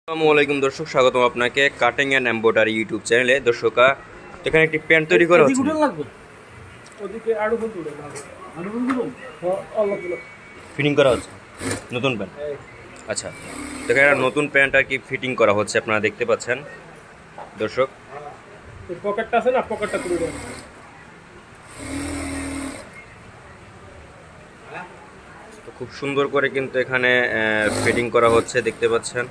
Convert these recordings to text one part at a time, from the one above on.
আসসালামুআলাইকুম দর্শক, স্বাগতম আপনাকে কাটিং অ্যান্ড এমব্রয়ডারি ইউটিউব চ্যানেলে। দর্শক, এখানে একটি প্যান্ট তৈরি করা হচ্ছে, ফিটিং করা হচ্ছে নতুন প্যান্ট। আচ্ছা, এখানে নতুন প্যান্ট আর কি ফিটিং করা হচ্ছে, আপনারা দেখতে পাচ্ছেন দর্শক। পকেটটা আছে না, পকেটটা তুলে দেন। তো খুব সুন্দর করে কিন্তু এখানে ফিটিং করা হচ্ছে, দেখতে পাচ্ছেন।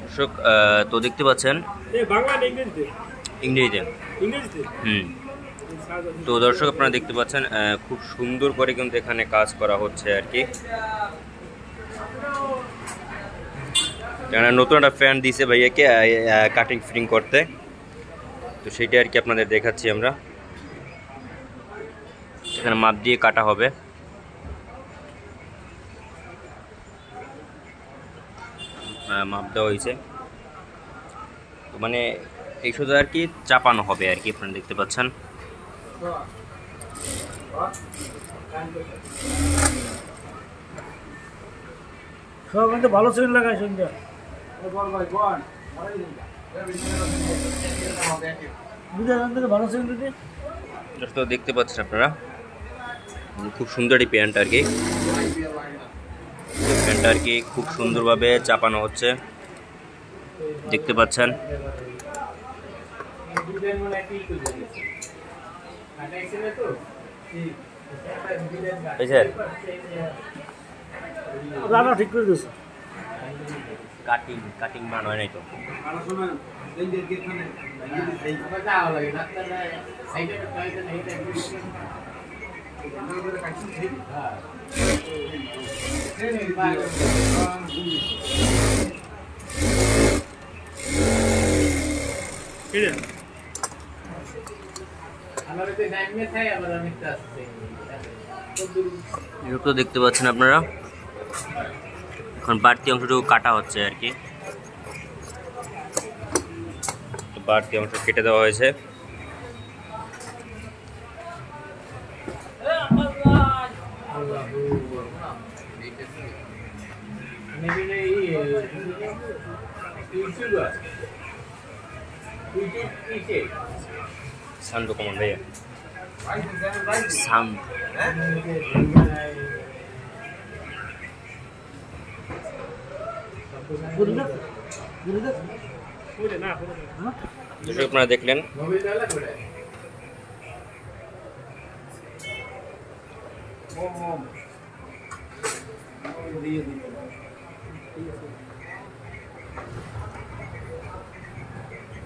দর্শক, তো দেখতে পাচ্ছেন ইংরেজিতে। তো দর্শক, আপনারা দেখতে পাচ্ছেন খুব সুন্দর করে কিন্তু এখানে কাজ করা হচ্ছে আর কি। নতুন একটা ফ্যান দিয়েছে ভাইয়াকে কাটিং ফিটিং করতে, তো সেইটা আর কি আপনাদের দেখাচ্ছি আমরা। এখানে মাপ দিয়ে কাটা হবে। মাপ দেওয়া হয়েছে, তো মানে এই শুধু আর কি চাপানো হবে আর কি, আপনারা দেখতে পাচ্ছেন। সব ভালো সেকেন্ড লাগাই সন্ধ্যা ভালো সেকেন্ড তো দেখতে পাচ্ছেন আপনারা, খুব সুন্দর এই প্যান্ট আর কি। প্যান্টটা আর কি খুব সুন্দরভাবে চাপানো হচ্ছে, দেখতে পাচ্ছেন। ঠিক করে দিয়েছে। কাটিং মান হয় নাই তো। তো দেখতে পাচ্ছেন আপনারা, এখন বাড়তি অংশটুকু কাটা হচ্ছে আর কি। বাড়তি অংশ কেটে দেওয়া হয়েছে। সাউন্ড কমান ভাইয়া, সাউন্ড। আপনারা দেখলেন।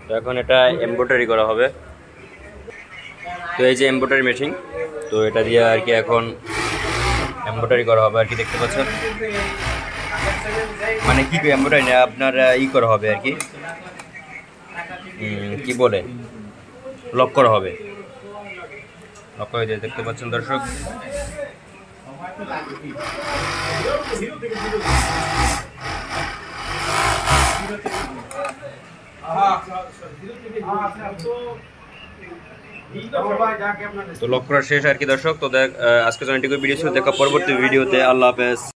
তো এখন এটা এমব্রয়ডারি করা হবে। তো এই যে এমব্রয়ডারি মেশিন, তো এটা দিয়ে আর কি এখন এমব্রয়ডারি করা হবে আর কি, দেখতে পাচ্ছেন। মানে কি এমব্রয়ডারি না, আপনার করা হবে আর কি, কি বলে, লক করা হবে। লক করে দিয়ে দেখতে পাচ্ছেন দর্শক। তো লক করা শেষ আর কি দর্শক। তো আজকে জন্য ভিডিও ছিল, দেখা পরবর্তী ভিডিওতে। আল্লাহ হাফেজ।